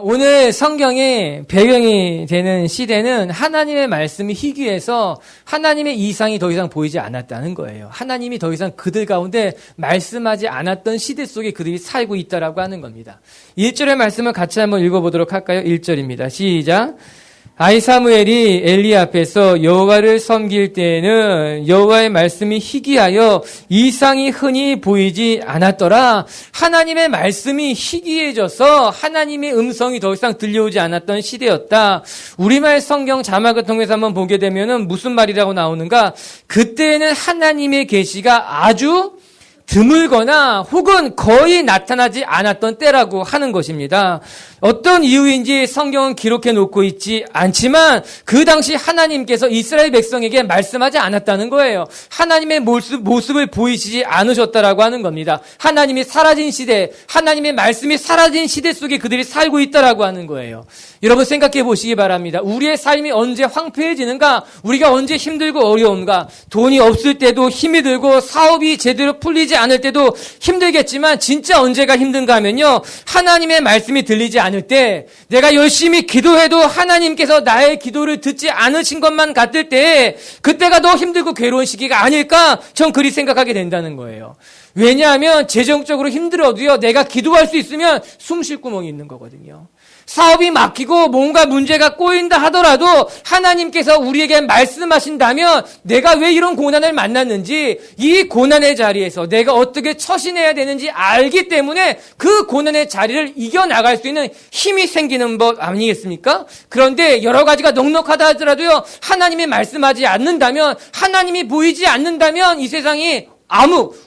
오늘 성경의 배경이 되는 시대는 하나님의 말씀이 희귀해서 하나님의 이상이 더 이상 보이지 않았다는 거예요. 하나님이 더 이상 그들 가운데 말씀하지 않았던 시대 속에 그들이 살고 있다라고 하는 겁니다. 1절의 말씀을 같이 한번 읽어보도록 할까요? 1절입니다. 시작. 아이 사무엘이 엘리 앞에서 여호와를 섬길 때에는 여호와의 말씀이 희귀하여 이상이 흔히 보이지 않았더라. 하나님의 말씀이 희귀해져서 하나님의 음성이 더 이상 들려오지 않았던 시대였다. 우리말 성경 자막을 통해서 한번 보게 되면은 무슨 말이라고 나오는가? 그때는 하나님의 계시가 아주 드물거나 혹은 거의 나타나지 않았던 때라고 하는 것입니다. 어떤 이유인지 성경은 기록해 놓고 있지 않지만 그 당시 하나님께서 이스라엘 백성에게 말씀하지 않았다는 거예요. 하나님의 모습을 보이시지 않으셨다라고 하는 겁니다. 하나님이 사라진 시대, 하나님의 말씀이 사라진 시대 속에 그들이 살고 있다라고 하는 거예요. 여러분 생각해 보시기 바랍니다. 우리의 삶이 언제 황폐해지는가? 우리가 언제 힘들고 어려운가? 돈이 없을 때도 힘이 들고 사업이 제대로 풀리지 않을 때도 힘들겠지만 진짜 언제가 힘든가 하면요. 하나님의 말씀이 들리지 않을 때, 내가 열심히 기도해도 하나님께서 나의 기도를 듣지 않으신 것만 같을 때, 그때가 더 힘들고 괴로운 시기가 아닐까? 전 그리 생각하게 된다는 거예요. 왜냐하면 재정적으로 힘들어도요, 내가 기도할 수 있으면 숨 쉴 구멍이 있는 거거든요. 사업이 막히고 뭔가 문제가 꼬인다 하더라도 하나님께서 우리에게 말씀하신다면 내가 왜 이런 고난을 만났는지, 이 고난의 자리에서 내가 어떻게 처신해야 되는지 알기 때문에 그 고난의 자리를 이겨나갈 수 있는 힘이 생기는 것 아니겠습니까? 그런데 여러 가지가 넉넉하다 하더라도요, 하나님이 말씀하지 않는다면, 하나님이 보이지 않는다면 이 세상이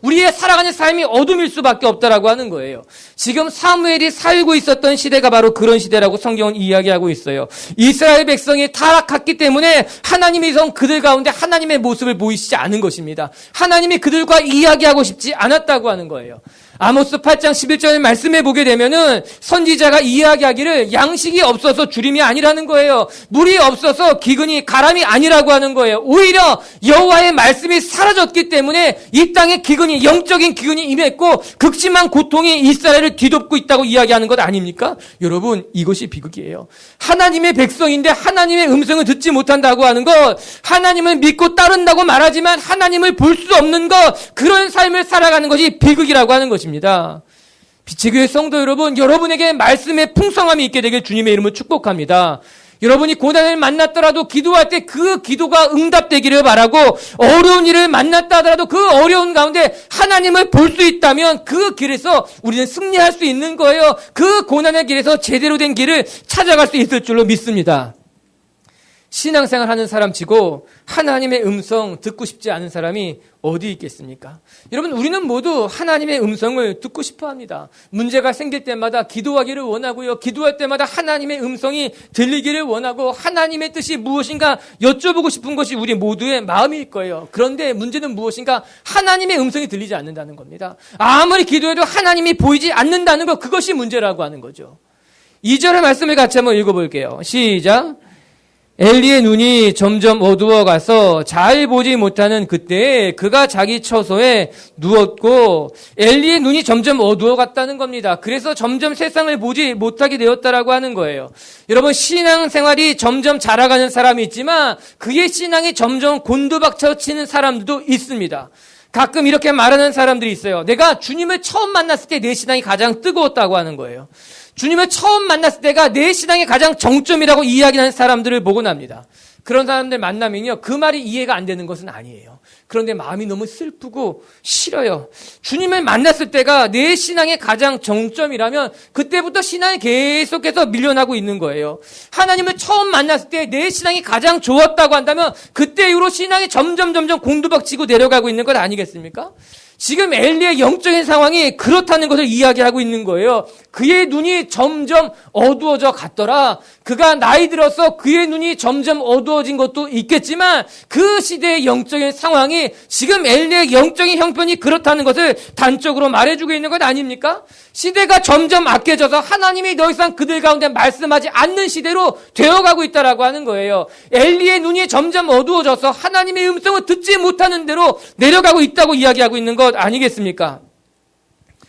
우리의 살아가는 삶이 어둠일 수밖에 없다라고 하는 거예요. 지금 사무엘이 살고 있었던 시대가 바로 그런 시대라고 성경은 이야기하고 있어요. 이스라엘 백성이 타락했기 때문에 하나님이 그들 가운데 하나님의 모습을 보이시지 않은 것입니다. 하나님이 그들과 이야기하고 싶지 않았다고 하는 거예요. 아모스 8장 11절 말씀해 보게 되면은 선지자가 이야기하기를 양식이 없어서 주림이 아니라는 거예요. 물이 없어서 기근이 가람이 아니라고 하는 거예요. 오히려 여호와의 말씀이 사라졌기 때문에 이 땅에 기근이, 영적인 기근이 임했고 극심한 고통이 이스라엘을 뒤덮고 있다고 이야기하는 것 아닙니까? 여러분, 이것이 비극이에요. 하나님의 백성인데 하나님의 음성을 듣지 못한다고 하는 것, 하나님을 믿고 따른다고 말하지만 하나님을 볼 수 없는 것, 그런 삶을 살아가는 것이 비극이라고 하는 것입니다. 빛의 교회 성도 여러분, 여러분에게 말씀의 풍성함이 있게 되길 주님의 이름으로 축복합니다. 여러분이 고난을 만났더라도 기도할 때 그 기도가 응답되기를 바라고, 어려운 일을 만났다 하더라도 그 어려운 가운데 하나님을 볼 수 있다면 그 길에서 우리는 승리할 수 있는 거예요. 그 고난의 길에서 제대로 된 길을 찾아갈 수 있을 줄로 믿습니다. 신앙생활 하는 사람치고 하나님의 음성 듣고 싶지 않은 사람이 어디 있겠습니까? 여러분, 우리는 모두 하나님의 음성을 듣고 싶어 합니다. 문제가 생길 때마다 기도하기를 원하고요. 기도할 때마다 하나님의 음성이 들리기를 원하고 하나님의 뜻이 무엇인가 여쭤보고 싶은 것이 우리 모두의 마음일 거예요. 그런데 문제는 무엇인가? 하나님의 음성이 들리지 않는다는 겁니다. 아무리 기도해도 하나님이 보이지 않는다는 것, 그것이 문제라고 하는 거죠. 2절의 말씀을 같이 한번 읽어볼게요. 시작. 엘리의 눈이 점점 어두워가서 잘 보지 못하는 그때 그가 자기 처소에 누웠고, 엘리의 눈이 점점 어두워갔다는 겁니다. 그래서 점점 세상을 보지 못하게 되었다라고 하는 거예요. 여러분, 신앙생활이 점점 자라가는 사람이 있지만 그의 신앙이 점점 곤두박질치는 사람들도 있습니다. 가끔 이렇게 말하는 사람들이 있어요. 내가 주님을 처음 만났을 때 내 신앙이 가장 뜨거웠다고 하는 거예요. 주님을 처음 만났을 때가 내 신앙의 가장 정점이라고 이야기하는 사람들을 보곤 합니다. 그런 사람들 만나면요, 그 말이 이해가 안 되는 것은 아니에요. 그런데 마음이 너무 슬프고 싫어요. 주님을 만났을 때가 내 신앙의 가장 정점이라면 그때부터 신앙이 계속해서 밀려나고 있는 거예요. 하나님을 처음 만났을 때 내 신앙이 가장 좋았다고 한다면 그때 이후로 신앙이 점점 공두박치고 내려가고 있는 것 아니겠습니까? 지금 엘리의 영적인 상황이 그렇다는 것을 이야기하고 있는 거예요. 그의 눈이 점점 어두워져 갔더라. 그가 나이 들어서 그의 눈이 점점 어두워진 것도 있겠지만 그 시대의 영적인 상황이 지금 엘리의 영적인 형편이 그렇다는 것을 단적으로 말해주고 있는 것 아닙니까? 시대가 점점 악해져서 하나님이 더 이상 그들 가운데 말씀하지 않는 시대로 되어가고 있다라고 하는 거예요. 엘리의 눈이 점점 어두워져서 하나님의 음성을 듣지 못하는 대로 내려가고 있다고 이야기하고 있는 것 아니겠습니까?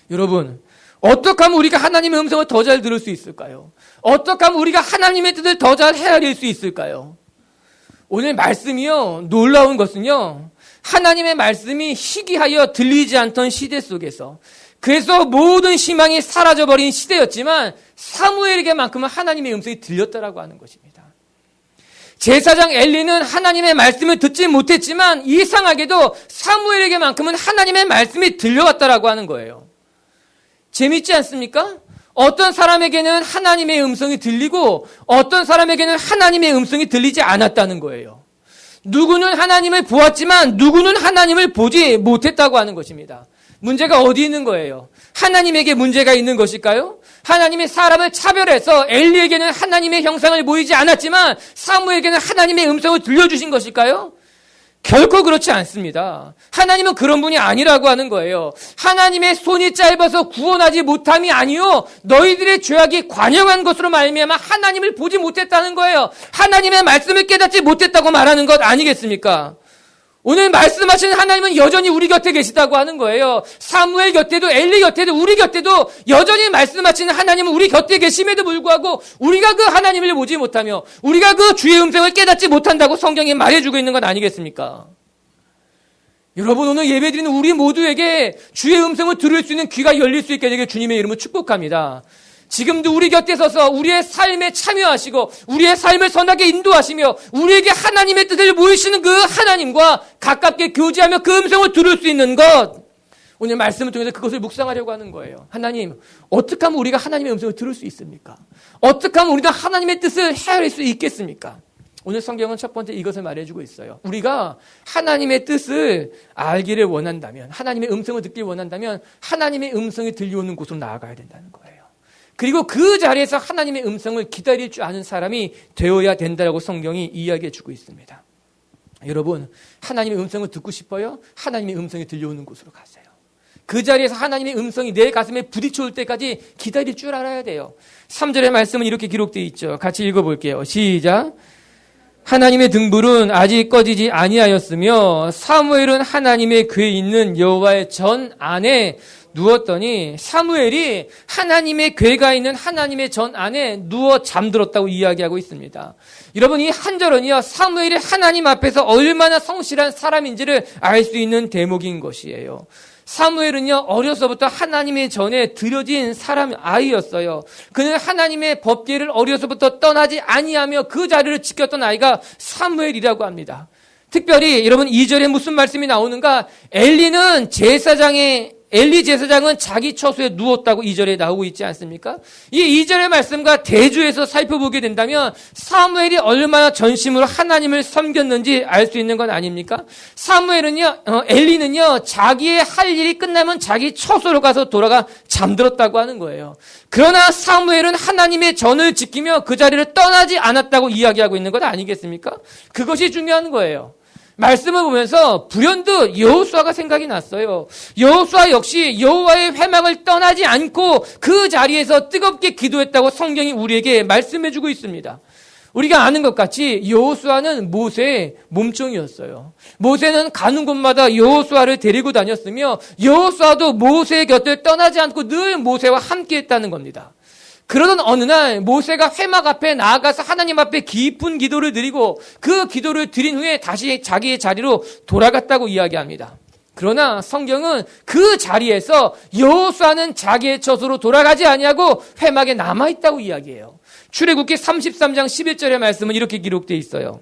여러분, 어떻게 하면 우리가 하나님의 음성을 더 잘 들을 수 있을까요? 어떻게 하면 우리가 하나님의 뜻을 더 잘 헤아릴 수 있을까요? 오늘 말씀이요, 놀라운 것은요, 하나님의 말씀이 희귀하여 들리지 않던 시대 속에서, 그래서 모든 희망이 사라져버린 시대였지만 사무엘에게만큼은 하나님의 음성이 들렸다라고 하는 것입니다. 제사장 엘리는 하나님의 말씀을 듣지 못했지만 이상하게도 사무엘에게만큼은 하나님의 말씀이 들려왔다라고 하는 거예요. 재밌지 않습니까? 어떤 사람에게는 하나님의 음성이 들리고 어떤 사람에게는 하나님의 음성이 들리지 않았다는 거예요. 누구는 하나님을 보았지만 누구는 하나님을 보지 못했다고 하는 것입니다. 문제가 어디 있는 거예요? 하나님에게 문제가 있는 것일까요? 하나님이 사람을 차별해서 엘리에게는 하나님의 형상을 보이지 않았지만 사무엘에게는 하나님의 음성을 들려주신 것일까요? 결코 그렇지 않습니다. 하나님은 그런 분이 아니라고 하는 거예요. 하나님의 손이 짧아서 구원하지 못함이 아니요 너희들의 죄악이 관영한 것으로 말미암아 하나님을 보지 못했다는 거예요. 하나님의 말씀을 깨닫지 못했다고 말하는 것 아니겠습니까? 오늘 말씀하시는 하나님은 여전히 우리 곁에 계시다고 하는 거예요. 사무엘 곁에도 엘리 곁에도 우리 곁에도 여전히 말씀하시는 하나님은 우리 곁에 계심에도 불구하고 우리가 그 하나님을 보지 못하며 우리가 그 주의 음성을 깨닫지 못한다고 성경이 말해주고 있는 것 아니겠습니까? 여러분, 오늘 예배드리는 우리 모두에게 주의 음성을 들을 수 있는 귀가 열릴 수 있게 되길 주님의 이름으로 축복합니다. 지금도 우리 곁에 서서 우리의 삶에 참여하시고 우리의 삶을 선하게 인도하시며 우리에게 하나님의 뜻을 보이시는 그 하나님과 가깝게 교제하며 그 음성을 들을 수 있는 것, 오늘 말씀을 통해서 그것을 묵상하려고 하는 거예요. 하나님, 어떻게 하면 우리가 하나님의 음성을 들을 수 있습니까? 어떻게 하면 우리가 하나님의 뜻을 헤아릴 수 있겠습니까? 오늘 성경은 첫 번째 이것을 말해주고 있어요. 우리가 하나님의 뜻을 알기를 원한다면, 하나님의 음성을 듣길 원한다면 하나님의 음성이 들려오는 곳으로 나아가야 된다는 거예요. 그리고 그 자리에서 하나님의 음성을 기다릴 줄 아는 사람이 되어야 된다고 성경이 이야기해 주고 있습니다. 여러분, 하나님의 음성을 듣고 싶어요? 하나님의 음성이 들려오는 곳으로 가세요. 그 자리에서 하나님의 음성이 내 가슴에 부딪혀올 때까지 기다릴 줄 알아야 돼요. 3절의 말씀은 이렇게 기록되어 있죠. 같이 읽어볼게요. 시작. 하나님의 등불은 아직 꺼지지 아니하였으며 사무엘은 하나님의 궤에 있는 여호와의 전 안에 누웠더니, 사무엘이 하나님의 궤가 있는 하나님의 전 안에 누워 잠들었다고 이야기하고 있습니다. 여러분, 이 한 절은요, 사무엘이 하나님 앞에서 얼마나 성실한 사람인지를 알 수 있는 대목인 것이에요. 사무엘은요, 어려서부터 하나님의 전에 들여진 사람 아이였어요. 그는 하나님의 법궤를 어려서부터 떠나지 아니하며 그 자리를 지켰던 아이가 사무엘이라고 합니다. 특별히 여러분, 2절에 무슨 말씀이 나오는가? 엘리 제사장은 자기 처소에 누웠다고 2절에 나오고 있지 않습니까? 이 2절의 말씀과 대조해서 살펴보게 된다면 사무엘이 얼마나 전심으로 하나님을 섬겼는지 알 수 있는 건 아닙니까? 엘리는요, 자기의 할 일이 끝나면 자기 처소로 가서 돌아가 잠들었다고 하는 거예요. 그러나 사무엘은 하나님의 전을 지키며 그 자리를 떠나지 않았다고 이야기하고 있는 것 아니겠습니까? 그것이 중요한 거예요. 말씀을 보면서 불현듯 여호수아가 생각이 났어요. 여호수아 역시 여호와의 회막을 떠나지 않고 그 자리에서 뜨겁게 기도했다고 성경이 우리에게 말씀해주고 있습니다. 우리가 아는 것 같이 여호수아는 모세의 몸종이었어요. 모세는 가는 곳마다 여호수아를 데리고 다녔으며 여호수아도 모세의 곁을 떠나지 않고 늘 모세와 함께했다는 겁니다. 그러던 어느 날 모세가 회막 앞에 나아가서 하나님 앞에 깊은 기도를 드리고 그 기도를 드린 후에 다시 자기의 자리로 돌아갔다고 이야기합니다. 그러나 성경은 그 자리에서 여호수아는 자기의 처소로 돌아가지 아니하고 회막에 남아있다고 이야기해요. 출애굽기 33장 11절의 말씀은 이렇게 기록되어 있어요.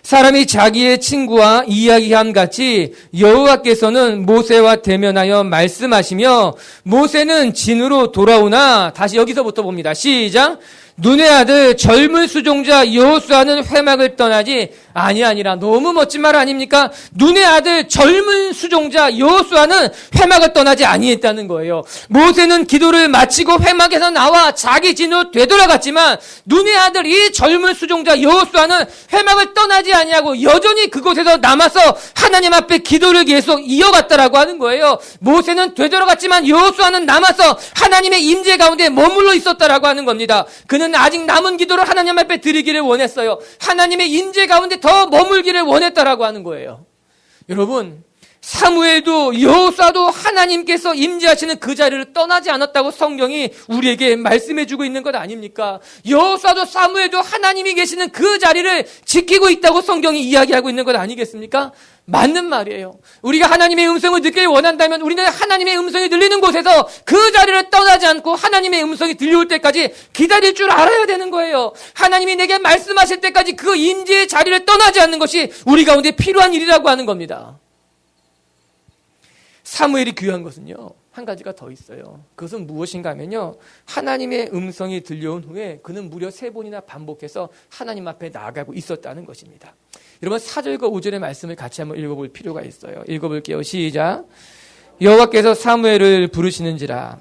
사람이 자기의 친구와 이야기함 같이 여호와께서는 모세와 대면하여 말씀하시며 모세는 진으로 돌아오나, 다시 여기서부터 봅니다. 시작. 눈의 아들 젊은 수종자 여호수아는 회막을 떠나지 아니라 너무 멋진 말 아닙니까? 눈의 아들 젊은 수종자 여호수아는 회막을 떠나지 아니했다는 거예요. 모세는 기도를 마치고 회막에서 나와 자기 진으로 되돌아갔지만 눈의 아들 이 젊은 수종자 여호수아는 회막을 떠나지 아니하고 여전히 그곳에서 남아서 하나님 앞에 기도를 계속 이어갔다라고 하는 거예요. 모세는 되돌아갔지만 여호수아는 남아서 하나님의 임재 가운데 머물러 있었다라고 하는 겁니다. 그는 아직 남은 기도를 하나님 앞에 드리기를 원했어요. 하나님의 임재 가운데 더 머물기를 원했다라고 하는 거예요. 여러분, 사무엘도 여호수아도 하나님께서 임재하시는 그 자리를 떠나지 않았다고 성경이 우리에게 말씀해주고 있는 것 아닙니까? 여호수아도 사무엘도 하나님이 계시는 그 자리를 지키고 있다고 성경이 이야기하고 있는 것 아니겠습니까? 맞는 말이에요. 우리가 하나님의 음성을 듣길 원한다면 우리는 하나님의 음성이 들리는 곳에서 그 자리를 떠나지 않고 하나님의 음성이 들려올 때까지 기다릴 줄 알아야 되는 거예요. 하나님이 내게 말씀하실 때까지 그 임재의 자리를 떠나지 않는 것이 우리 가운데 필요한 일이라고 하는 겁니다. 사무엘이 귀한 것은요, 한 가지가 더 있어요. 그것은 무엇인가 하면요, 하나님의 음성이 들려온 후에 그는 무려 3번이나 반복해서 하나님 앞에 나아가고 있었다는 것입니다. 여러분, 4절과 5절의 말씀을 같이 한번 읽어볼 필요가 있어요. 읽어볼게요. 시작. 여호와께서 사무엘을 부르시는지라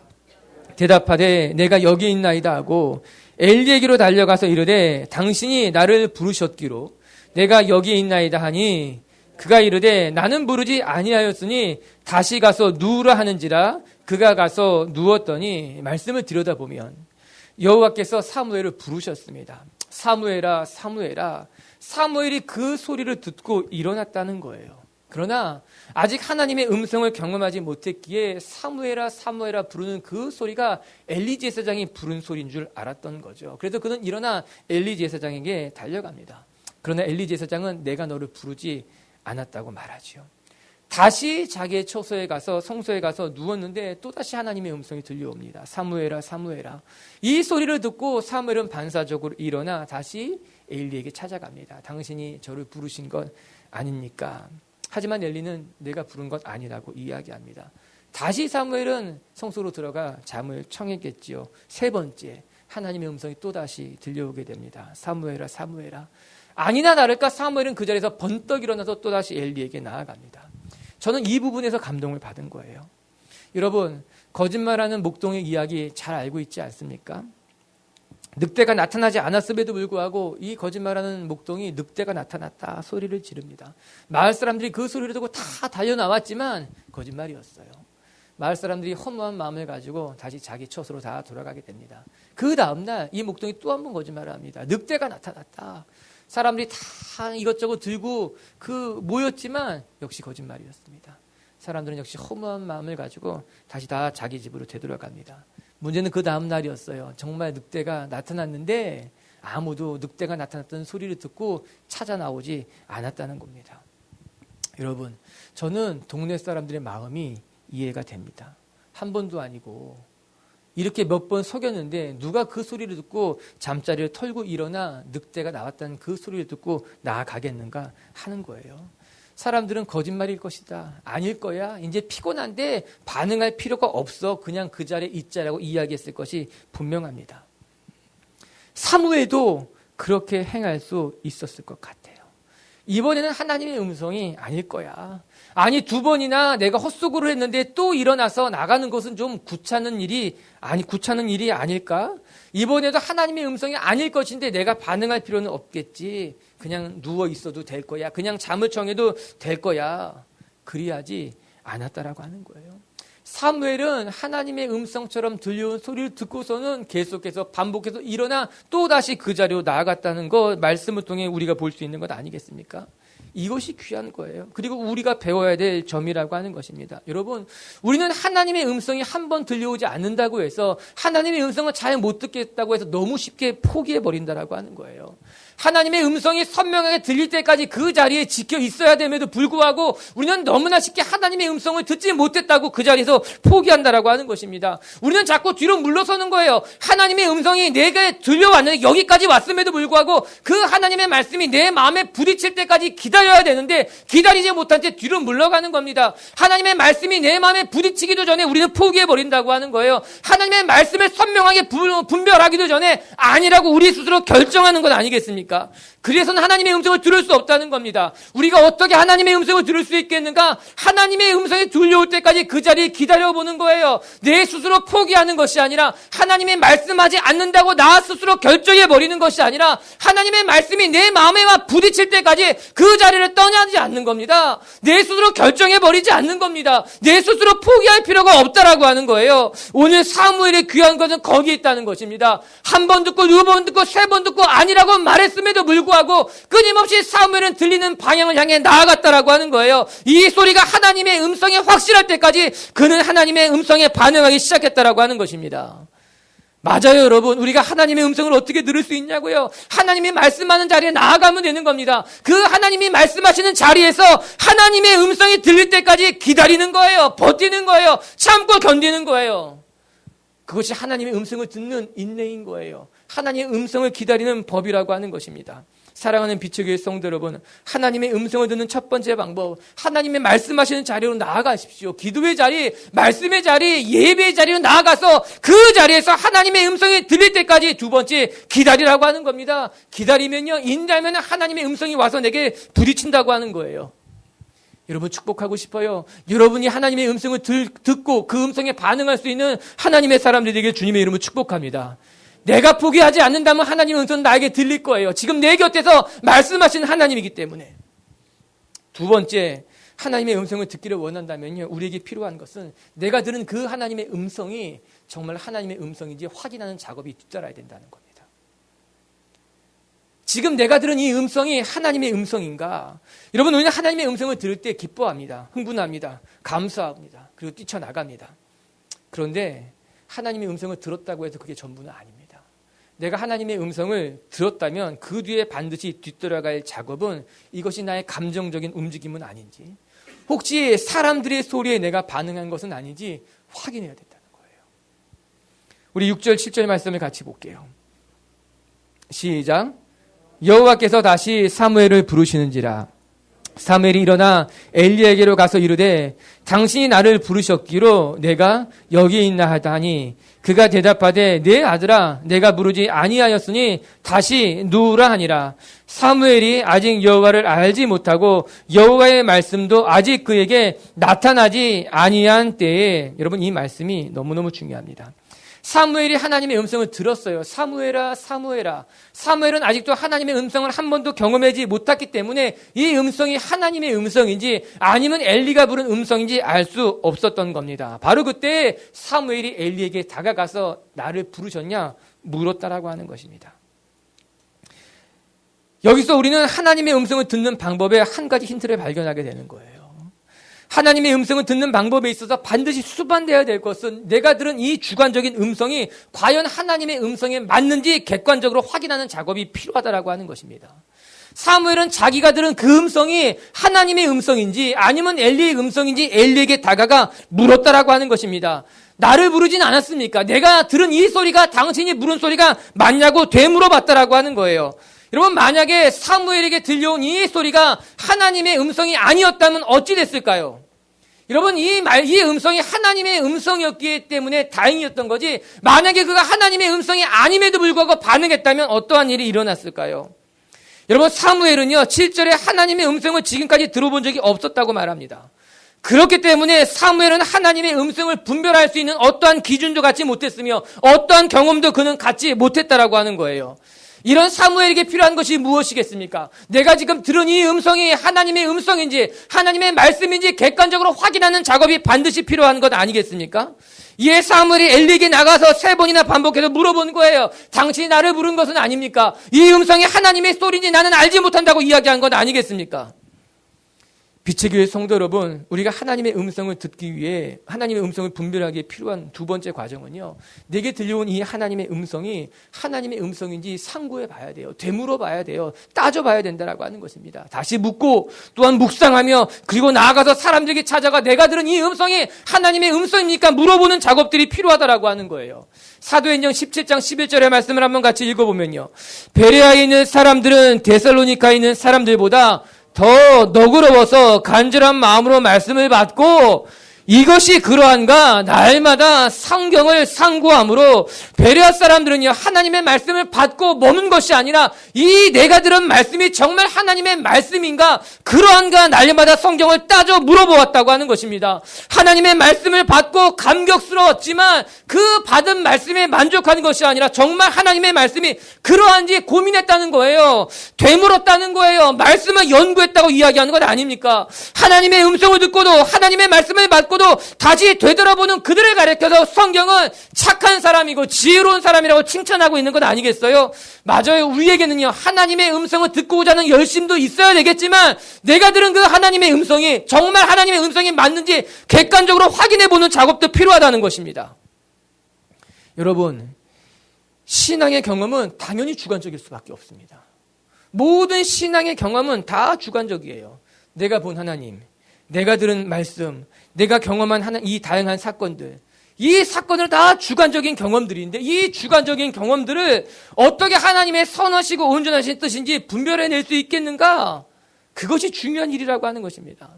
대답하되 내가 여기 있나이다 하고 엘리에게로 달려가서 이르되 당신이 나를 부르셨기로 내가 여기 있나이다 하니 그가 이르되 나는 부르지 아니하였으니 다시 가서 누우라 하는지라 그가 가서 누웠더니 말씀을 들여다보면 여호와께서 사무엘을 부르셨습니다. 사무엘아 사무엘아. 사무엘이 그 소리를 듣고 일어났다는 거예요. 그러나 아직 하나님의 음성을 경험하지 못했기에 사무엘아 사무엘아 부르는 그 소리가 엘리 제사장이 부른 소리인 줄 알았던 거죠. 그래서 그는 일어나 엘리 제사장에게 달려갑니다. 그러나 엘리 제사장은 내가 너를 부르지 않았다고 말하지요. 다시 자기의 처소에 가서 성소에 가서 누웠는데 또다시 하나님의 음성이 들려옵니다. 사무엘아 사무엘아. 이 소리를 듣고 사무엘은 반사적으로 일어나 다시 엘리에게 찾아갑니다. 당신이 저를 부르신 것 아닙니까? 하지만 엘리는 내가 부른 것 아니라고 이야기합니다. 다시 사무엘은 성소로 들어가 잠을 청했겠지요. 3번째 하나님의 음성이 또다시 들려오게 됩니다. 사무엘아 사무엘아. 아니나 다를까 사무엘은 그 자리에서 번떡 일어나서 또다시 엘리에게 나아갑니다. 저는 이 부분에서 감동을 받은 거예요. 여러분, 거짓말하는 목동의 이야기 잘 알고 있지 않습니까? 늑대가 나타나지 않았음에도 불구하고 이 거짓말하는 목동이 늑대가 나타났다 소리를 지릅니다. 마을 사람들이 그 소리를 듣고 다 달려나왔지만 거짓말이었어요. 마을 사람들이 허무한 마음을 가지고 다시 자기 처소로 다 돌아가게 됩니다. 그 다음날 이 목동이 또 한 번 거짓말을 합니다. 늑대가 나타났다. 사람들이 다 이것저것 들고 모였지만 역시 거짓말이었습니다. 사람들은 역시 허무한 마음을 가지고 다시 다 자기 집으로 되돌아갑니다. 문제는 그 다음 날이었어요. 정말 늑대가 나타났는데 아무도 늑대가 나타났던 소리를 듣고 찾아 나오지 않았다는 겁니다. 여러분, 저는 동네 사람들의 마음이 이해가 됩니다. 한 번도 아니고 이렇게 몇 번 속였는데 누가 그 소리를 듣고 잠자리를 털고 일어나 늑대가 나왔다는 그 소리를 듣고 나아가겠는가 하는 거예요. 사람들은 거짓말일 것이다. 아닐 거야. 이제 피곤한데 반응할 필요가 없어. 그냥 그 자리에 있자라고 이야기했을 것이 분명합니다. 사무엘도 그렇게 행할 수 있었을 것 같아요. 이번에는 하나님의 음성이 아닐 거야. 아니 2번이나 내가 헛수고를 했는데 또 일어나서 나가는 것은 좀 구차는 일이 아닐까? 이번에도 하나님의 음성이 아닐 것인데 내가 반응할 필요는 없겠지. 그냥 누워 있어도 될 거야. 그냥 잠을 청해도 될 거야. 그리하지 않았다라고 하는 거예요. 사무엘은 하나님의 음성처럼 들려온 소리를 듣고서는 계속해서 반복해서 일어나 또다시 그 자리로 나아갔다는 것, 말씀을 통해 우리가 볼 수 있는 것 아니겠습니까? 이것이 귀한 거예요. 그리고 우리가 배워야 될 점이라고 하는 것입니다. 여러분, 우리는 하나님의 음성이 한 번 들려오지 않는다고 해서 하나님의 음성을 잘 못 듣겠다고 해서 너무 쉽게 포기해버린다라고 하는 거예요. 하나님의 음성이 선명하게 들릴 때까지 그 자리에 지켜 있어야 됨에도 불구하고 우리는 너무나 쉽게 하나님의 음성을 듣지 못했다고 그 자리에서 포기한다라고 하는 것입니다. 우리는 자꾸 뒤로 물러서는 거예요. 하나님의 음성이 내게 들려왔는데 여기까지 왔음에도 불구하고 그 하나님의 말씀이 내 마음에 부딪힐 때까지 기다려야 되는데 기다리지 못한 채 뒤로 물러가는 겁니다. 하나님의 말씀이 내 마음에 부딪히기도 전에 우리는 포기해버린다고 하는 거예요. 하나님의 말씀을 선명하게 분별하기도 전에 아니라고 우리 스스로 결정하는 것 아니겠습니까? 그래서는 하나님의 음성을 들을 수 없다는 겁니다. 우리가 어떻게 하나님의 음성을 들을 수 있겠는가? 하나님의 음성이 들려올 때까지 그 자리에 기다려보는 거예요. 내 스스로 포기하는 것이 아니라 하나님의 말씀하지 않는다고 나 스스로 결정해버리는 것이 아니라 하나님의 말씀이 내 마음에 와 부딪힐 때까지 그 자리를 떠나지 않는 겁니다. 내 스스로 결정해버리지 않는 겁니다. 내 스스로 포기할 필요가 없다라고 하는 거예요. 오늘 사무엘의 귀한 것은 거기에 있다는 것입니다. 한 번 듣고 두 번 듣고 세 번 듣고 아니라고 말했음에도 불구하고 끊임없이 사무엘은 들리는 방향을 향해 나아갔다라고 하는 거예요. 이 소리가 하나님의 음성에 확실할 때까지 그는 하나님의 음성에 반응하기 시작했다라고 하는 것입니다. 맞아요, 여러분. 우리가 하나님의 음성을 어떻게 들을 수 있냐고요? 하나님이 말씀하는 자리에 나아가면 되는 겁니다. 그 하나님이 말씀하시는 자리에서 하나님의 음성이 들릴 때까지 기다리는 거예요. 버티는 거예요. 참고 견디는 거예요. 그것이 하나님의 음성을 듣는 인내인 거예요. 하나님의 음성을 기다리는 법이라고 하는 것입니다. 사랑하는 빛의 교회 성도 여러분, 하나님의 음성을 듣는 첫 번째 방법, 하나님의 말씀하시는 자리로 나아가십시오. 기도의 자리, 말씀의 자리, 예배의 자리로 나아가서 그 자리에서 하나님의 음성이 들릴 때까지 두 번째 기다리라고 하는 겁니다. 기다리면요, 인내하면 하나님의 음성이 와서 내게 부딪힌다고 하는 거예요. 여러분 축복하고 싶어요. 여러분이 하나님의 음성을 듣고 그 음성에 반응할 수 있는 하나님의 사람들이 되길 주님의 이름으로 축복합니다. 내가 포기하지 않는다면 하나님의 음성은 나에게 들릴 거예요. 지금 내 곁에서 말씀하시는 하나님이기 때문에. 두 번째, 하나님의 음성을 듣기를 원한다면요, 우리에게 필요한 것은 내가 들은 그 하나님의 음성이 정말 하나님의 음성인지 확인하는 작업이 뒤따라야 된다는 겁니다. 지금 내가 들은 이 음성이 하나님의 음성인가? 여러분, 우리는 하나님의 음성을 들을 때 기뻐합니다. 흥분합니다. 감사합니다. 그리고 뛰쳐나갑니다. 그런데 하나님의 음성을 들었다고 해서 그게 전부는 아닙니다. 내가 하나님의 음성을 들었다면 그 뒤에 반드시 뒤돌아갈 작업은 이것이 나의 감정적인 움직임은 아닌지, 혹시 사람들의 소리에 내가 반응한 것은 아닌지 확인해야 된다는 거예요. 우리 6절, 7절 말씀을 같이 볼게요. 시작. 여호와께서 다시 사무엘을 부르시는지라. 사무엘이 일어나 엘리에게로 가서 이르되 당신이 나를 부르셨기로 내가 여기 있나 하다니 그가 대답하되 내 아들아 내가 부르지 아니하였으니 다시 누우라 하니라. 사무엘이 아직 여호와를 알지 못하고 여호와의 말씀도 아직 그에게 나타나지 아니한 때에, 여러분 이 말씀이 너무너무 중요합니다. 사무엘이 하나님의 음성을 들었어요. 사무엘아, 사무엘아. 사무엘은 아직도 하나님의 음성을 한 번도 경험하지 못했기 때문에 이 음성이 하나님의 음성인지 아니면 엘리가 부른 음성인지 알 수 없었던 겁니다. 바로 그때 사무엘이 엘리에게 다가가서 나를 부르셨냐 물었다라고 하는 것입니다. 여기서 우리는 하나님의 음성을 듣는 방법에 한 가지 힌트를 발견하게 되는 거예요. 하나님의 음성을 듣는 방법에 있어서 반드시 수반되어야 될 것은 내가 들은 이 주관적인 음성이 과연 하나님의 음성에 맞는지 객관적으로 확인하는 작업이 필요하다라고 하는 것입니다. 사무엘은 자기가 들은 그 음성이 하나님의 음성인지 아니면 엘리의 음성인지 엘리에게 다가가 물었다라고 하는 것입니다. 나를 부르진 않았습니까? 내가 들은 이 소리가 당신이 부른 소리가 맞냐고 되물어봤다라고 하는 거예요. 여러분, 만약에 사무엘에게 들려온 이 소리가 하나님의 음성이 아니었다면 어찌 됐을까요? 여러분, 이 음성이 하나님의 음성이었기 때문에 다행이었던 거지, 만약에 그가 하나님의 음성이 아님에도 불구하고 반응했다면 어떠한 일이 일어났을까요? 여러분, 사무엘은요 7절에 하나님의 음성을 지금까지 들어본 적이 없었다고 말합니다. 그렇기 때문에 사무엘은 하나님의 음성을 분별할 수 있는 어떠한 기준도 갖지 못했으며 어떠한 경험도 그는 갖지 못했다라고 하는 거예요. 이런 사무엘에게 필요한 것이 무엇이겠습니까? 내가 지금 들은 이 음성이 하나님의 음성인지 하나님의 말씀인지 객관적으로 확인하는 작업이 반드시 필요한 것 아니겠습니까? 이에 사무엘이 엘리에게 나가서 3번이나 반복해서 물어본 거예요. 당신이 나를 부른 것은 아닙니까? 이 음성이 하나님의 소리인지 나는 알지 못한다고 이야기한 것 아니겠습니까? 빛의 교회 성도 여러분, 우리가 하나님의 음성을 듣기 위해 하나님의 음성을 분별하기에 필요한 두 번째 과정은요, 내게 들려온 이 하나님의 음성이 하나님의 음성인지 상고해 봐야 돼요. 되물어 봐야 돼요. 따져 봐야 된다라고 하는 것입니다. 다시 묻고 또한 묵상하며 그리고 나아가서 사람들에게 찾아가 내가 들은 이 음성이 하나님의 음성입니까? 물어보는 작업들이 필요하다라고 하는 거예요. 사도행전 17장 11절의 말씀을 한번 같이 읽어보면요, 베레아에 있는 사람들은 데살로니카에 있는 사람들보다 더 너그러워서 간절한 마음으로 말씀을 받고 이것이 그러한가 날마다 성경을 상고함으로 베레아 사람들은요 하나님의 말씀을 받고 머문 것이 아니라 이 내가 들은 말씀이 정말 하나님의 말씀인가 그러한가 날마다 성경을 따져 물어보았다고 하는 것입니다. 하나님의 말씀을 받고 감격스러웠지만 그 받은 말씀에 만족하는 것이 아니라 정말 하나님의 말씀이 그러한지 고민했다는 거예요. 되물었다는 거예요. 말씀을 연구했다고 이야기하는 것 아닙니까? 하나님의 음성을 듣고도 하나님의 말씀을 받고도 다시 되돌아보는 그들을 가리켜서 성경은 착한 사람이고 지혜로운 사람이라고 칭찬하고 있는 것 아니겠어요? 맞아요. 우리에게는요 하나님의 음성을 듣고자 하는 열심도 있어야 되겠지만 내가 들은 그 하나님의 음성이 정말 하나님의 음성이 맞는지 객관적으로 확인해보는 작업도 필요하다는 것입니다. 여러분, 신앙의 경험은 당연히 주관적일 수밖에 없습니다. 모든 신앙의 경험은 다 주관적이에요. 내가 본 하나님, 내가 들은 말씀, 내가 경험한 이 다양한 사건들, 이 사건은 다 주관적인 경험들인데 이 주관적인 경험들을 어떻게 하나님의 선하시고 온전하신 뜻인지 분별해낼 수 있겠는가? 그것이 중요한 일이라고 하는 것입니다.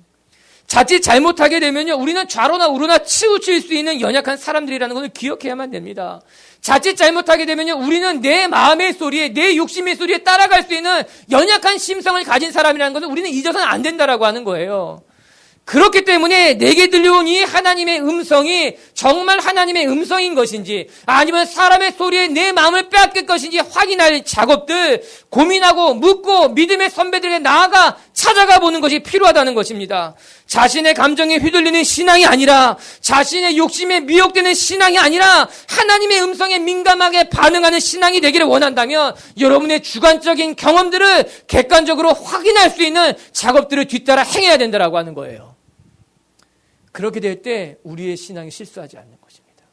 자칫 잘못하게 되면요 우리는 좌로나 우로나 치우칠 수 있는 연약한 사람들이라는 것을 기억해야만 됩니다. 자칫 잘못하게 되면요 우리는 내 마음의 소리에 내 욕심의 소리에 따라갈 수 있는 연약한 심성을 가진 사람이라는 것을 우리는 잊어서는 안 된다라고 하는 거예요. 그렇기 때문에 내게 들려온 이 하나님의 음성이 정말 하나님의 음성인 것인지 아니면 사람의 소리에 내 마음을 빼앗길 것인지 확인할 작업들 고민하고 묻고 믿음의 선배들에게 나아가 찾아가 보는 것이 필요하다는 것입니다. 자신의 감정에 휘둘리는 신앙이 아니라 자신의 욕심에 미혹되는 신앙이 아니라 하나님의 음성에 민감하게 반응하는 신앙이 되기를 원한다면 여러분의 주관적인 경험들을 객관적으로 확인할 수 있는 작업들을 뒤따라 행해야 된다고 하는 거예요. 그렇게 될 때 우리의 신앙이 실수하지 않는 것입니다.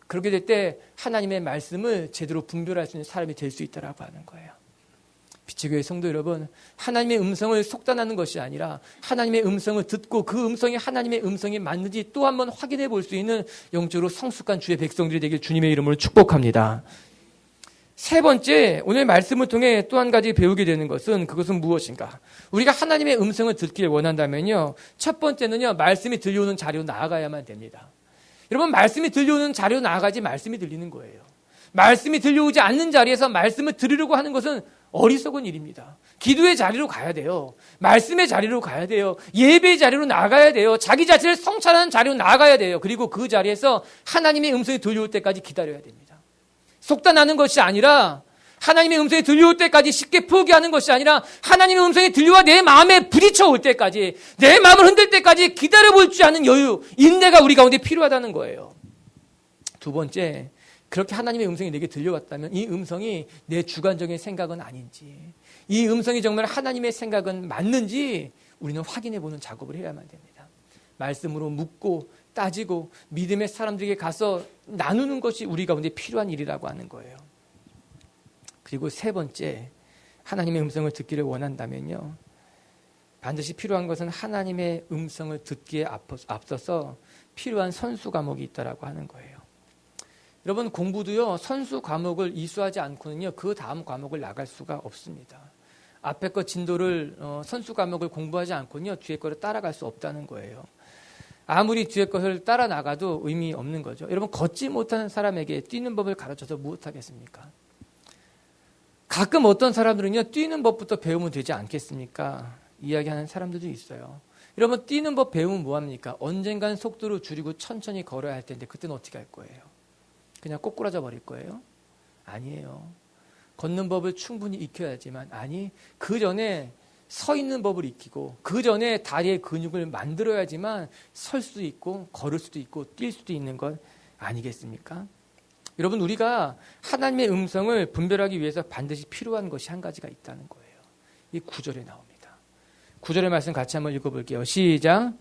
그렇게 될 때 하나님의 말씀을 제대로 분별할 수 있는 사람이 될 수 있다고 하는 거예요. 빛의 교회 성도 여러분, 하나님의 음성을 속단하는 것이 아니라 하나님의 음성을 듣고 그 음성이 하나님의 음성이 맞는지 또 한 번 확인해 볼 수 있는 영적으로 성숙한 주의 백성들이 되길 주님의 이름으로 축복합니다. 세 번째, 오늘 말씀을 통해 또 한 가지 배우게 되는 그것은 무엇인가? 우리가 하나님의 음성을 듣길 원한다면요, 첫 번째는요, 말씀이 들려오는 자리로 나아가야만 됩니다. 여러분, 말씀이 들려오는 자리로 나아가지 말씀이 들리는 거예요. 말씀이 들려오지 않는 자리에서 말씀을 들으려고 하는 것은 어리석은 일입니다. 기도의 자리로 가야 돼요. 말씀의 자리로 가야 돼요. 예배의 자리로 나가야 돼요. 자기 자신을 성찰하는 자리로 나가야 돼요. 그리고 그 자리에서 하나님의 음성이 들려올 때까지 기다려야 됩니다. 속단하는 것이 아니라 하나님의 음성이 들려올 때까지 쉽게 포기하는 것이 아니라 하나님의 음성이 들려와 내 마음에 부딪혀 올 때까지 내 마음을 흔들 때까지 기다려볼 줄 아는 여유, 인내가 우리 가운데 필요하다는 거예요. 두 번째, 그렇게 하나님의 음성이 내게 들려왔다면 이 음성이 내 주관적인 생각은 아닌지, 이 음성이 정말 하나님의 생각은 맞는지 우리는 확인해보는 작업을 해야만 됩니다. 말씀으로 묻고 따지고 믿음의 사람들에게 가서 나누는 것이 우리 가운데 필요한 일이라고 하는 거예요. 그리고 세 번째, 하나님의 음성을 듣기를 원한다면요, 반드시 필요한 것은 하나님의 음성을 듣기에 앞서서 필요한 선수 과목이 있다라고 하는 거예요. 여러분, 공부도요, 선수 과목을 이수하지 않고는요, 그 다음 과목을 나갈 수가 없습니다. 앞에 거 진도를 선수 과목을 공부하지 않고는요, 뒤에 거를 따라갈 수 없다는 거예요. 아무리 뒤에 것을 따라 나가도 의미 없는 거죠. 여러분, 걷지 못하는 사람에게 뛰는 법을 가르쳐서 무엇하겠습니까? 가끔 어떤 사람들은요, 뛰는 법부터 배우면 되지 않겠습니까? 이야기하는 사람들도 있어요. 여러분, 뛰는 법 배우면 뭐합니까? 언젠간 속도를 줄이고 천천히 걸어야 할 텐데 그때는 어떻게 할 거예요? 그냥 꼬꾸라져 버릴 거예요? 아니에요. 걷는 법을 충분히 익혀야지만, 아니, 그 전에 서 있는 법을 익히고 그 전에 다리의 근육을 만들어야지만 설 수 있고 걸을 수도 있고 뛸 수도 있는 것 아니겠습니까? 여러분, 우리가 하나님의 음성을 분별하기 위해서 반드시 필요한 것이 한 가지가 있다는 거예요. 이 9절에 나옵니다. 9절의 말씀 같이 한번 읽어볼게요. 시작.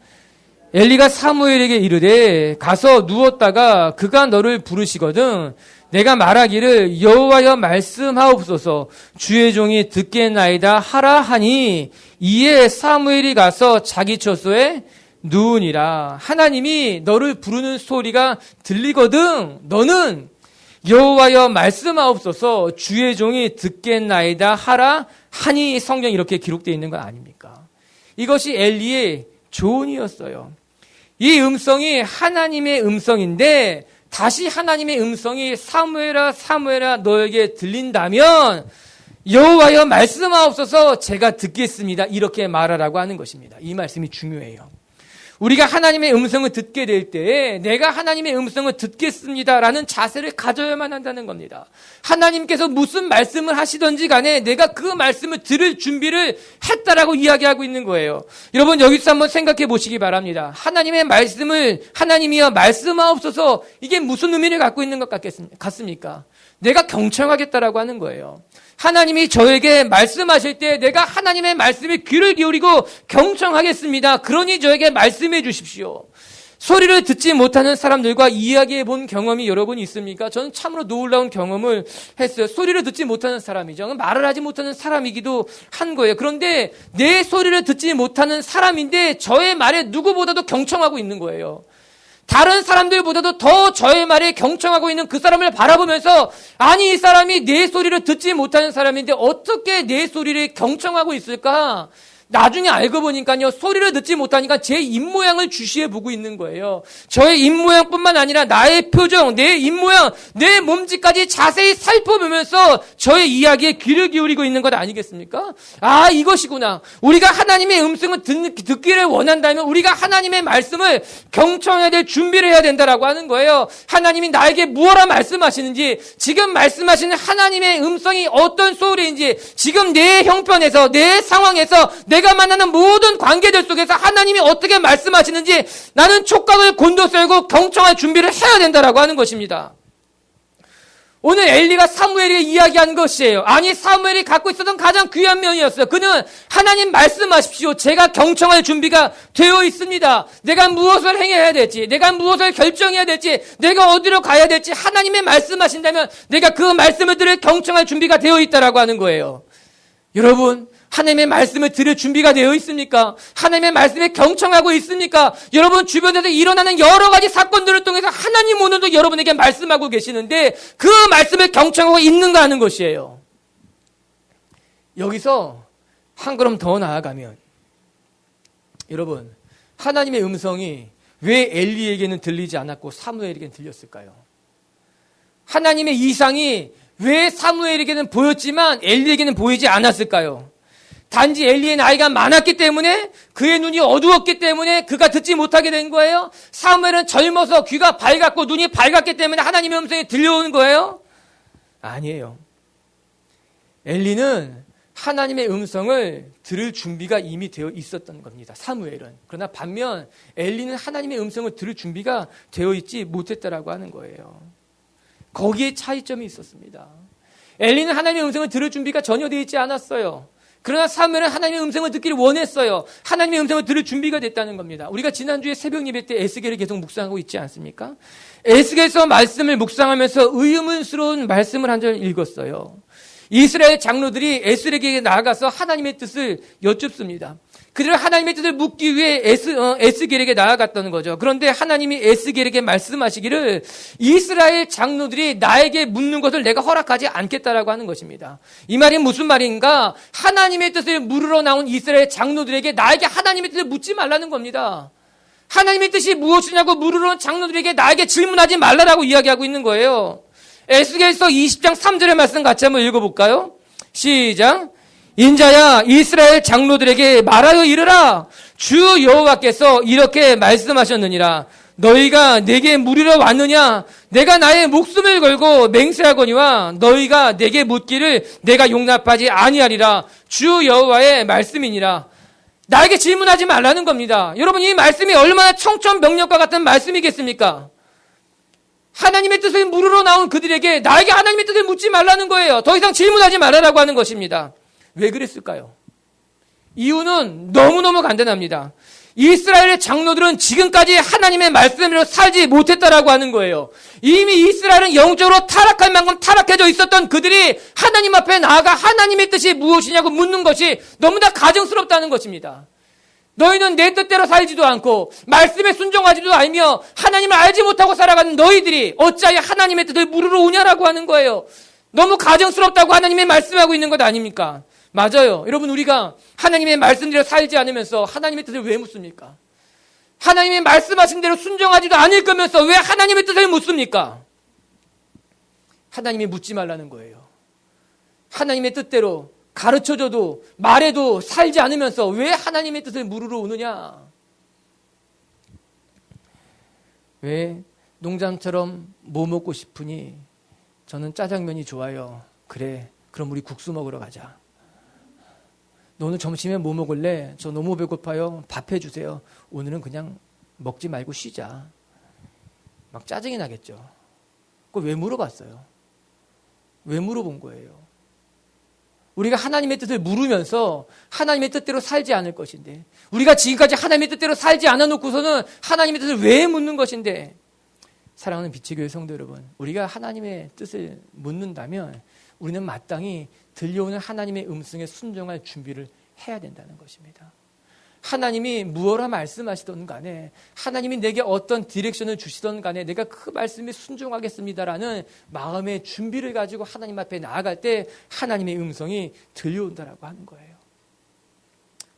엘리가 사무엘에게 이르되 가서 누웠다가 그가 너를 부르시거든 내가 말하기를 여호와여 말씀하옵소서 주의 종이 듣겠나이다 하라 하니 이에 사무엘이 가서 자기 처소에 누우니라. 하나님이 너를 부르는 소리가 들리거든 너는 여호와여 말씀하옵소서 주의 종이 듣겠나이다 하라 하니 성경에 이렇게 기록되어 있는 건 아닙니까? 이것이 엘리의 조언이었어요. 이 음성이 하나님의 음성인데 다시 하나님의 음성이 사무엘아 사무엘아 너에게 들린다면 여호와여 말씀하옵소서 제가 듣겠습니다. 이렇게 말하라고 하는 것입니다. 이 말씀이 중요해요. 우리가 하나님의 음성을 듣게 될 때에 내가 하나님의 음성을 듣겠습니다라는 자세를 가져야만 한다는 겁니다. 하나님께서 무슨 말씀을 하시든지 간에 내가 그 말씀을 들을 준비를 했다라고 이야기하고 있는 거예요. 여러분 여기서 한번 생각해 보시기 바랍니다. 하나님의 말씀을 하나님이여 말씀하옵소서 이게 무슨 의미를 갖고 있는 것 같습니까? 내가 경청하겠다라고 하는 거예요. 하나님이 저에게 말씀하실 때 내가 하나님의 말씀에 귀를 기울이고 경청하겠습니다. 그러니 저에게 말씀해 주십시오. 소리를 듣지 못하는 사람들과 이야기해 본 경험이 여러분 있습니까? 저는 참으로 놀라운 경험을 했어요. 소리를 듣지 못하는 사람이죠. 말을 하지 못하는 사람이기도 한 거예요. 그런데 내 소리를 듣지 못하는 사람인데 저의 말에 누구보다도 경청하고 있는 거예요. 다른 사람들보다도 더 저의 말에 경청하고 있는 그 사람을 바라보면서 아니 이 사람이 내 소리를 듣지 못하는 사람인데 어떻게 내 소리를 경청하고 있을까? 나중에 알고 보니까요 소리를 듣지 못하니까 제 입모양을 주시해 보고 있는 거예요. 저의 입모양뿐만 아니라 나의 표정, 내 입모양, 내 몸짓까지 자세히 살펴보면서 저의 이야기에 귀를 기울이고 있는 것 아니겠습니까? 아 이것이구나. 우리가 하나님의 음성을 듣기를 원한다면 우리가 하나님의 말씀을 경청해야 될 준비를 해야 된다라고 하는 거예요. 하나님이 나에게 무엇라 말씀하시는지 지금 말씀하시는 하나님의 음성이 어떤 소리인지 지금 내 형편에서 내 상황에서 내가 만나는 모든 관계들 속에서 하나님이 어떻게 말씀하시는지 나는 촉각을 곤두세우고 경청할 준비를 해야 된다라고 하는 것입니다. 오늘 엘리가 사무엘에게 이야기한 것이에요. 아니 사무엘이 갖고 있었던 가장 귀한 면이었어요. 그는 하나님 말씀하십시오. 제가 경청할 준비가 되어 있습니다. 내가 무엇을 행해야 될지, 내가 무엇을 결정해야 될지, 내가 어디로 가야 될지 하나님의 말씀하신다면 내가 그 말씀을 들을 경청할 준비가 되어 있다라고 하는 거예요. 여러분 하나님의 말씀을 들을 준비가 되어 있습니까? 하나님의 말씀에 경청하고 있습니까? 여러분 주변에서 일어나는 여러 가지 사건들을 통해서 하나님 오늘도 여러분에게 말씀하고 계시는데 그 말씀을 경청하고 있는가 하는 것이에요. 여기서 한 걸음 더 나아가면 여러분 하나님의 음성이 왜 엘리에게는 들리지 않았고 사무엘에게는 들렸을까요? 하나님의 이상이 왜 사무엘에게는 보였지만 엘리에게는 보이지 않았을까요? 단지 엘리의 나이가 많았기 때문에 그의 눈이 어두웠기 때문에 그가 듣지 못하게 된 거예요? 사무엘은 젊어서 귀가 밝았고 눈이 밝았기 때문에 하나님의 음성이 들려오는 거예요? 아니에요. 엘리는 하나님의 음성을 들을 준비가 이미 되어 있었던 겁니다. 사무엘은. 그러나 반면 엘리는 하나님의 음성을 들을 준비가 되어 있지 못했다라고 하는 거예요. 거기에 차이점이 있었습니다. 엘리는 하나님의 음성을 들을 준비가 전혀 되어 있지 않았어요. 그러나 사무엘은 하나님의 음성을 듣기를 원했어요. 하나님의 음성을 들을 준비가 됐다는 겁니다. 우리가 지난주에 새벽 예배 때 에스겔을 계속 묵상하고 있지 않습니까? 에스겔서 말씀을 묵상하면서 의문스러운 말씀을 한 절 읽었어요. 이스라엘 장로들이 에스겔에게 나아가서 하나님의 뜻을 여쭙습니다. 그들은 하나님의 뜻을 묻기 위해 에스겔에게 나아갔다는 거죠. 그런데 하나님이 에스겔에게 말씀하시기를 이스라엘 장로들이 나에게 묻는 것을 내가 허락하지 않겠다라고 하는 것입니다. 이 말이 무슨 말인가? 하나님의 뜻을 물으러 나온 이스라엘 장로들에게 나에게 하나님의 뜻을 묻지 말라는 겁니다. 하나님의 뜻이 무엇이냐고 물으러 온 장로들에게 나에게 질문하지 말라라고 이야기하고 있는 거예요. 에스겔서 20장 3절의 말씀 같이 한번 읽어볼까요? 시작. 인자야 이스라엘 장로들에게 말하여 이르라. 주 여호와께서 이렇게 말씀하셨느니라. 너희가 내게 물으러 왔느냐? 내가 나의 목숨을 걸고 맹세하거니와 너희가 내게 묻기를 내가 용납하지 아니하리라. 주 여호와의 말씀이니라. 나에게 질문하지 말라는 겁니다. 여러분 이 말씀이 얼마나 청천벽력과 같은 말씀이겠습니까? 하나님의 뜻을 물으러 나온 그들에게 나에게 하나님의 뜻을 묻지 말라는 거예요. 더 이상 질문하지 말라라고 하는 것입니다. 왜 그랬을까요? 이유는 너무너무 간단합니다. 이스라엘의 장로들은 지금까지 하나님의 말씀으로 살지 못했다라고 하는 거예요. 이미 이스라엘은 영적으로 타락할 만큼 타락해져 있었던 그들이 하나님 앞에 나아가 하나님의 뜻이 무엇이냐고 묻는 것이 너무나 가증스럽다는 것입니다. 너희는 내 뜻대로 살지도 않고 말씀에 순종하지도 않으며 하나님을 알지 못하고 살아가는 너희들이 어찌하여 하나님의 뜻을 물으러 오냐라고 하는 거예요. 너무 가증스럽다고 하나님이 말씀하고 있는 것 아닙니까? 맞아요. 여러분, 우리가 하나님의 말씀대로 살지 않으면서 하나님의 뜻을 왜 묻습니까? 하나님의 말씀하신 대로 순종하지도 않을 거면서 왜 하나님의 뜻을 묻습니까? 하나님이 묻지 말라는 거예요. 하나님의 뜻대로 가르쳐줘도 말해도 살지 않으면서 왜 하나님의 뜻을 물으러 오느냐? 왜 농장처럼 뭐 먹고 싶으니? 저는 짜장면이 좋아요. 그래, 그럼 우리 국수 먹으러 가자. 너는 점심에 뭐 먹을래? 저 너무 배고파요. 밥 해주세요. 오늘은 그냥 먹지 말고 쉬자. 막 짜증이 나겠죠. 그걸 왜 물어봤어요? 왜 물어본 거예요? 우리가 하나님의 뜻을 물으면서 하나님의 뜻대로 살지 않을 것인데, 우리가 지금까지 하나님의 뜻대로 살지 않아 놓고서는 하나님의 뜻을 왜 묻는 것인데, 사랑하는 빛의 교회 성도 여러분, 우리가 하나님의 뜻을 묻는다면 우리는 마땅히 들려오는 하나님의 음성에 순종할 준비를 해야 된다는 것입니다. 하나님이 무엇라 말씀하시던 간에, 하나님이 내게 어떤 디렉션을 주시던 간에 내가 그 말씀에 순종하겠습니다라는 마음의 준비를 가지고 하나님 앞에 나아갈 때 하나님의 음성이 들려온다라고 하는 거예요.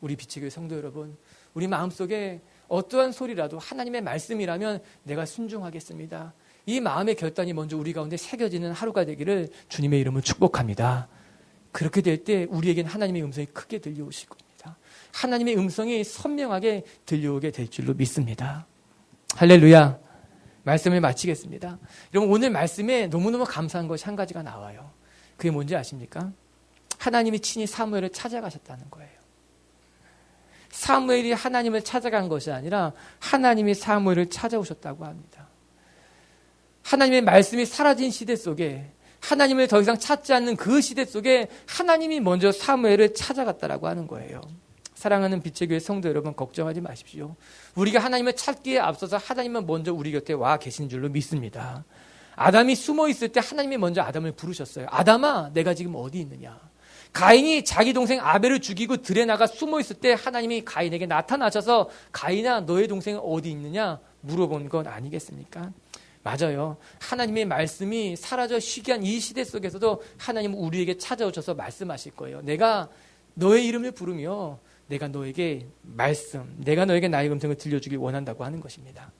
우리 빛의 교회 성도 여러분, 우리 마음속에 어떠한 소리라도 하나님의 말씀이라면 내가 순종하겠습니다. 이 마음의 결단이 먼저 우리 가운데 새겨지는 하루가 되기를 주님의 이름으로 축복합니다. 그렇게 될 때 우리에게는 하나님의 음성이 크게 들려오실 겁니다. 하나님의 음성이 선명하게 들려오게 될 줄로 믿습니다. 할렐루야. 말씀을 마치겠습니다. 여러분, 오늘 말씀에 너무너무 감사한 것이 한 가지가 나와요. 그게 뭔지 아십니까? 하나님이 친히 사무엘을 찾아가셨다는 거예요. 사무엘이 하나님을 찾아간 것이 아니라 하나님이 사무엘을 찾아오셨다고 합니다. 하나님의 말씀이 사라진 시대 속에, 하나님을 더 이상 찾지 않는 그 시대 속에 하나님이 먼저 사무엘을 찾아갔다라고 하는 거예요. 사랑하는 빛의 교회 성도 여러분, 걱정하지 마십시오. 우리가 하나님을 찾기에 앞서서 하나님은 먼저 우리 곁에 와 계신 줄로 믿습니다. 아담이 숨어 있을 때 하나님이 먼저 아담을 부르셨어요. 아담아, 내가 지금 어디 있느냐? 가인이 자기 동생 아벨을 죽이고 들에 나가 숨어 있을 때 하나님이 가인에게 나타나셔서 가인아, 너의 동생은 어디 있느냐 물어본 건 아니겠습니까? 맞아요. 하나님의 말씀이 사라져 희귀한 이 시대 속에서도 하나님은 우리에게 찾아오셔서 말씀하실 거예요. 내가 너의 이름을 부르며 내가 너에게 내가 너에게 나의 음성을 들려주길 원한다고 하는 것입니다.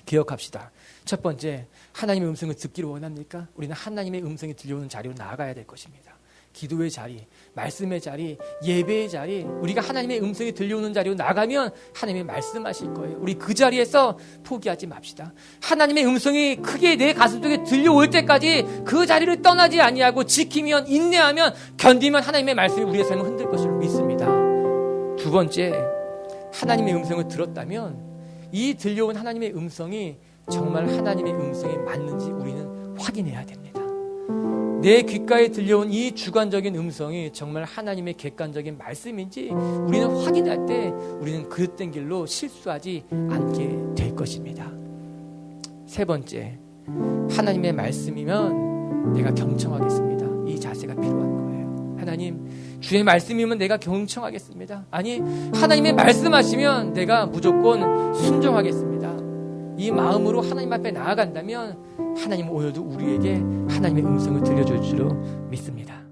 기억합시다. 첫 번째, 하나님의 음성을 듣기를 원합니까? 우리는 하나님의 음성이 들려오는 자리로 나아가야 될 것입니다. 기도의 자리, 말씀의 자리, 예배의 자리, 우리가 하나님의 음성이 들려오는 자리로 나가면 하나님이 말씀하실 거예요. 우리 그 자리에서 포기하지 맙시다. 하나님의 음성이 크게 내 가슴속에 들려올 때까지 그 자리를 떠나지 아니하고 지키면, 인내하면, 견디면 하나님의 말씀이 우리의 삶을 흔들 것을 믿습니다. 두 번째, 하나님의 음성을 들었다면 이 들려온 하나님의 음성이 정말 하나님의 음성이 맞는지 우리는 확인해야 됩니다. 내 귓가에 들려온 이 주관적인 음성이 정말 하나님의 객관적인 말씀인지 우리는 확인할 때 우리는 그릇된 길로 실수하지 않게 될 것입니다. 세 번째, 하나님의 말씀이면 내가 경청하겠습니다. 이 자세가 필요한 거예요. 하나님, 주의 말씀이면 내가 경청하겠습니다. 아니, 하나님의 말씀하시면 내가 무조건 순종하겠습니다. 이 마음으로 하나님 앞에 나아간다면 하나님은 오늘도 우리에게 하나님의 음성을 들려줄 줄로 믿습니다.